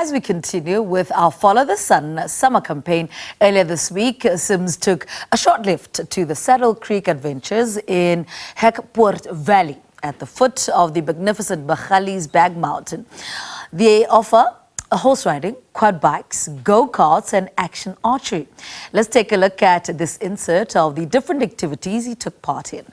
as we continue with our Follow the Sun summer campaign, earlier this week, Sims took a short lift to the Saddle Creek Adventures in Hekpoort Valley at the foot of the magnificent Magaliesberg Mountain. They offer horse riding, quad bikes, go-karts and action archery. Let's take a look at this insert of the different activities he took part in.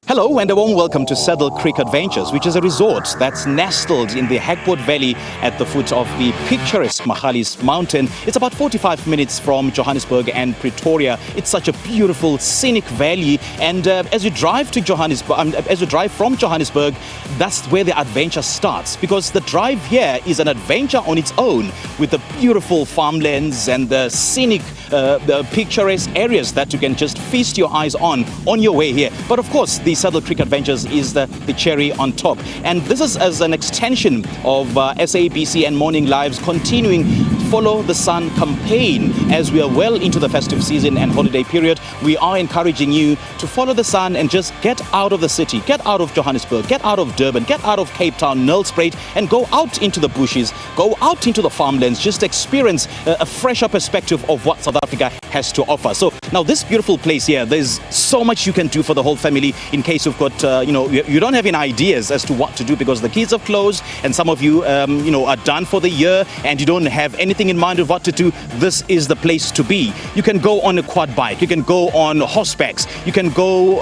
Hello and a warm welcome to Saddle Creek Adventures, which is a resort that's nestled in the Hekpoort Valley at the foot of the picturesque Magaliesberg Mountain. It's about 45 minutes from Johannesburg and Pretoria. It's such a beautiful, scenic valley, and as you drive to Johannesburg, as you drive from Johannesburg, that's where the adventure starts, because the drive here is an adventure on its own, with the beautiful farmlands and the scenic, the picturesque areas that you can just feast your eyes on your way here. But of course, the Saddle Creek Adventures is the cherry on top. And this is as an extension of SABC and Morning Live's continuing Follow the Sun campaign. As we are well into the festive season and holiday period, we are encouraging you to follow the sun and just get out of the city, get out of Johannesburg, get out of Durban, get out of Cape Town, Nelspruit, and go out into the bushes, go out into the farmlands, just experience a fresher perspective of what South Africa has to offer. So now this beautiful place here, there's so much you can do for the whole family in case you've got, you don't have any ideas as to what to do because the kids have closed and some of you, are done for the year and you don't have anything in mind of what to do. This is the place to be. You can go on a quad bike, you can go on horsebacks, you can go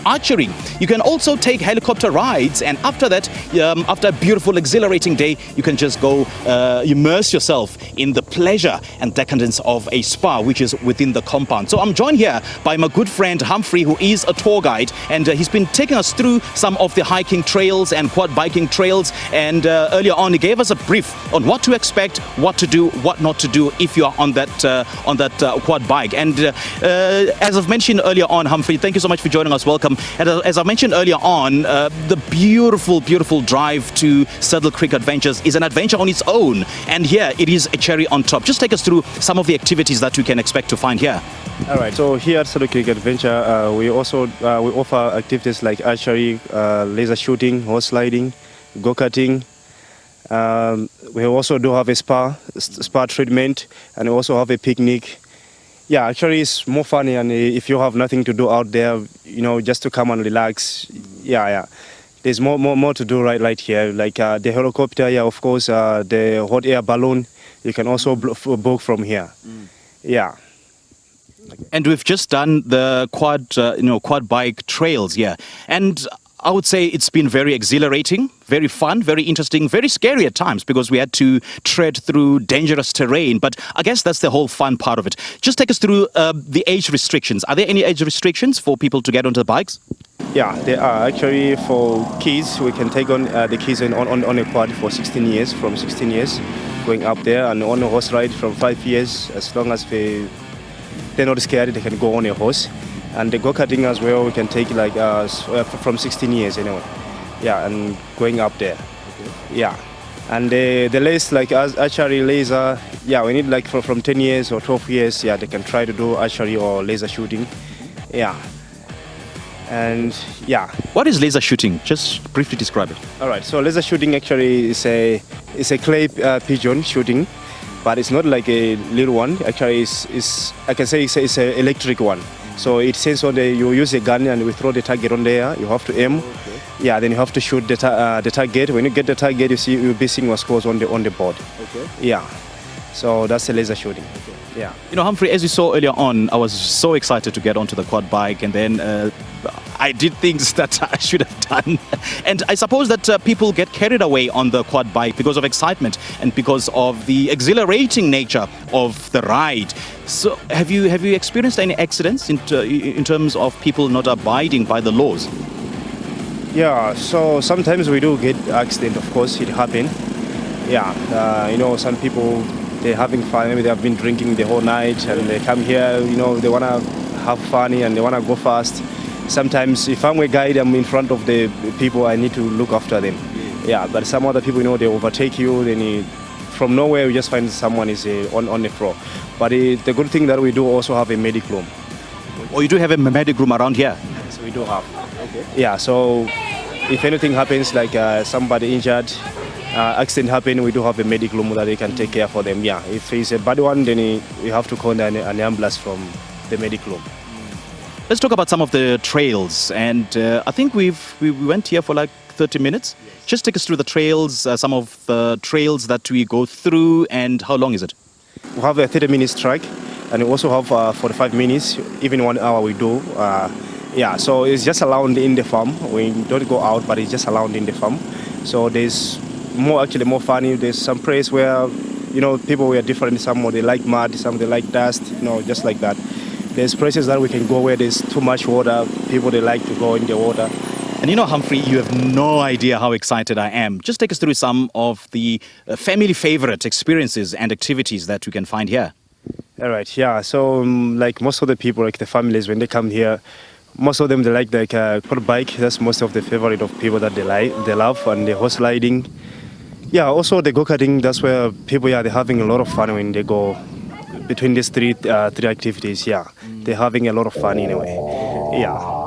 archery, you can also take helicopter rides, and after that, after a beautiful exhilarating day, you can just go immerse yourself in the pleasure and decadence of a spa which is within the compound. So I'm joined here by my good friend Humphrey, who is a tour guide, and he's been taking us through some of the hiking trails and quad biking trails, and earlier on he gave us a brief on what to expect, what to do, what not to do if you are on that quad bike. And as I've mentioned earlier on, Humphrey, thank you so much for joining us. Welcome. And as I mentioned earlier on, the beautiful drive to Saddle Creek Adventures is an adventure on its own, and here it is a cherry on top. Just take us through some of the activities that we can expect to find here. All right, so here at Saddle Creek Adventure, we also we offer activities like archery, laser shooting, horse riding, go-karting. We also do have a spa treatment, and we also have a picnic. Yeah, actually it's more funny, and if you have nothing to do out there, just to come and relax. Yeah. There's more to do right here, like the helicopter, yeah, of course, the hot air balloon. You can also book from here. Yeah. And we've just done the quad bike trails here, and I would say it's been very exhilarating, very fun, very interesting, very scary at times because we had to tread through dangerous terrain. But I guess that's the whole fun part of it. Just take us through the age restrictions. Are there any age restrictions for people to get onto the bikes? Yeah, there are. Actually, for kids, we can take on the kids on a quad for 16 years, from 16 years, going up there, and on a horse ride from 5 years, as long as they're not scared, they can go on a horse. And the go-karting as well, we can take like from 16 years anyway. Yeah, and going up there. Okay. Yeah. And the lace, like archery, laser, yeah, we need like from 10 years or 12 years, yeah, they can try to do archery or laser shooting. Yeah. And yeah. What is laser shooting? Just briefly describe it. All right, so laser shooting actually is a clay pigeon shooting, but it's not like a little one. Actually, I can say it's an electric one. So it says you use a gun and we throw the target on there. You have to aim. Okay. Yeah, then you have to shoot the target. When you get the target, you'll be seeing what scores on the board. Okay. Yeah. So that's the laser shooting. Okay. Yeah. Humphrey, as you saw earlier on, I was so excited to get onto the quad bike, and then I did things that I should have done. And I suppose that people get carried away on the quad bike because of excitement and because of the exhilarating nature of the ride. So have you experienced any accidents in terms of people not abiding by the laws? Yeah, so sometimes we do get accident, of course, it happens. Yeah, some people, they're having fun, maybe they have been drinking the whole night and they come here, they want to have fun and they want to go fast. Sometimes if I'm a guide, I'm in front of the people, I need to look after them. Yeah, but some other people, they overtake you, then from nowhere you just find someone is on the floor. But the good thing that we do also have a medic room. Oh, you do have a medic room around here? Yes, we do have. Okay. Yeah, so if anything happens, like somebody injured, accident happen, we do have a medical room that they can take care for them. Yeah, if it's a bad one, then we have to call an ambulance from the medical room. Let's talk about some of the trails. And I think we went here for like 30 minutes. Yes. Just take us through the trails, some of the trails that we go through, and how long is it? We have a 30-minute track, and we also have 45 minutes, even 1 hour we do. Yeah, so it's just allowed in the farm. We don't go out, but it's just allowed in the farm. So there's more funny. There's some place where, people were different. Some they like mud, some they like dust, just like that. There's places that we can go where there's too much water. People, they like to go in the water. And Humphrey, you have no idea how excited I am. Just take us through some of the family favorite experiences and activities that we can find here. All right, yeah. So like most of the people, like the families, when they come here, most of them, they like quad bike. That's most of the favorite of people that they love, and the horse riding. Yeah, also the go-karting. That's where people, they're having a lot of fun when they go between these three activities. Yeah, they're having a lot of fun in a way. Yeah.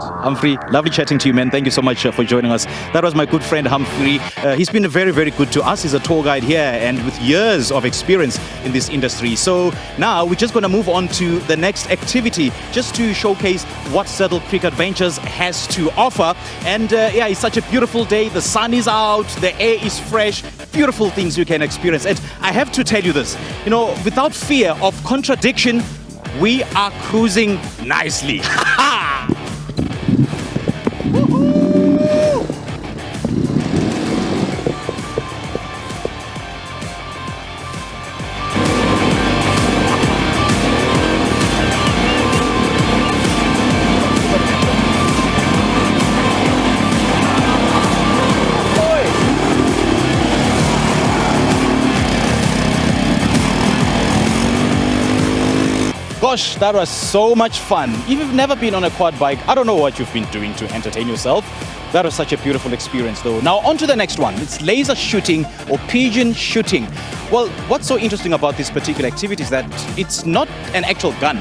Humphrey, lovely chatting to you, man. Thank you so much for joining us. That was my good friend Humphrey. He's been very, very good to us. He's a tour guide here and with years of experience in this industry. So now we're just going to move on to the next activity just to showcase what Saddle Creek Adventures has to offer. And it's such a beautiful day. The sun is out, the air is fresh, beautiful things you can experience. And I have to tell you this, without fear of contradiction, we are cruising nicely. Gosh, that was so much fun. If you've never been on a quad bike, I don't know what you've been doing to entertain yourself. That was such a beautiful experience though. Now on to the next one. It's laser shooting or pigeon shooting. Well, what's so interesting about this particular activity is that it's not an actual gun.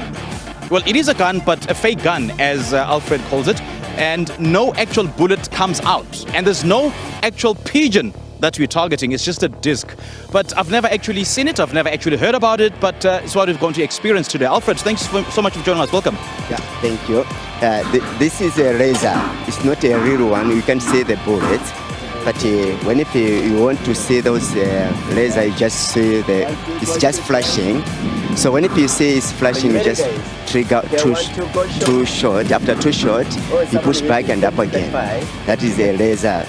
Well, it is a gun, but a fake gun, as Alfred calls it, and no actual bullet comes out. And there's no actual pigeon that we're targeting. It's just a disc. But I've never actually seen it. I've never actually heard about it, but it's what we're going to experience today. Alfred, thanks so much for joining us. Welcome. Yeah, thank you. This is a laser. It's not a real one. You can see the bullet. But when if you want to see those laser, you just see it's just flashing. So when if you see it's flashing, you just trigger two shot. After two shot, you push back and up again. That is a laser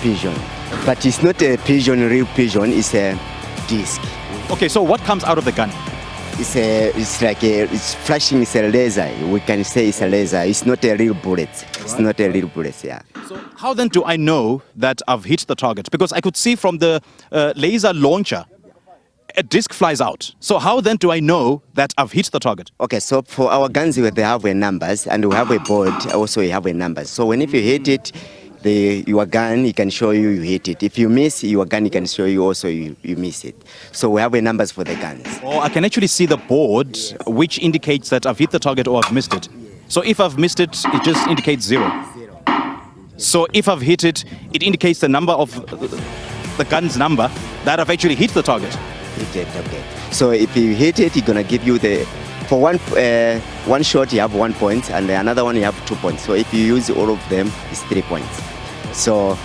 pigeon. But it's not a pigeon, real pigeon. It's a disc. Okay, so what comes out of the gun? It's flashing. It's a laser. We can say it's a laser. It's not a real bullet. It's not a real bullet. Yeah. So how then do I know that I've hit the target? Because I could see from the laser launcher, a disc flies out. So how then do I know that I've hit the target? Okay, so for our guns, they have numbers, and we have a board. Also, we have numbers. So when if you hit it, your gun, it can show you hit it. If you miss, your gun, it can show you also you miss it. So we have numbers for the guns. Oh, I can actually see the board, which indicates that I've hit the target or I've missed it. So if I've missed it, it just indicates 0. So if I've hit it, it indicates the number of the gun's number that I've actually hit the target. Hit it, okay. So if you hit it, it's gonna give you for one shot you have 1 point, and another one you have 2 points. So if you use all of them, it's 3 points. So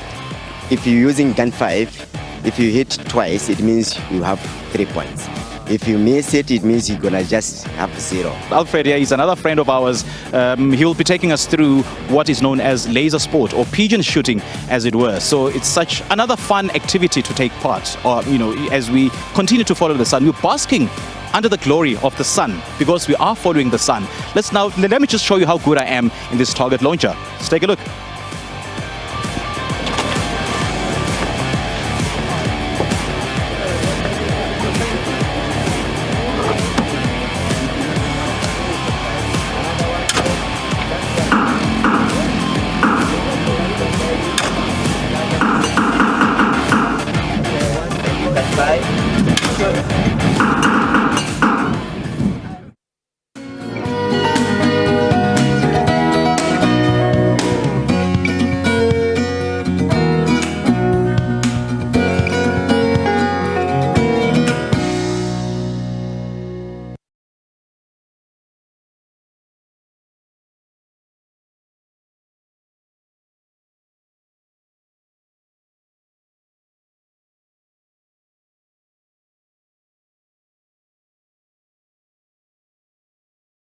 if you're using gun 5, if you hit twice, it means you have 3 points. If you miss it, it means you're gonna just have 0. Alfred here is another friend of ours. He will be taking us through what is known as laser sport or pigeon shooting, as it were. So it's such another fun activity to take part, or as we continue to follow the sun. We're basking under the glory of the sun because we are following the sun. Let me just show you how good I am in this target launcher. Let's take a look.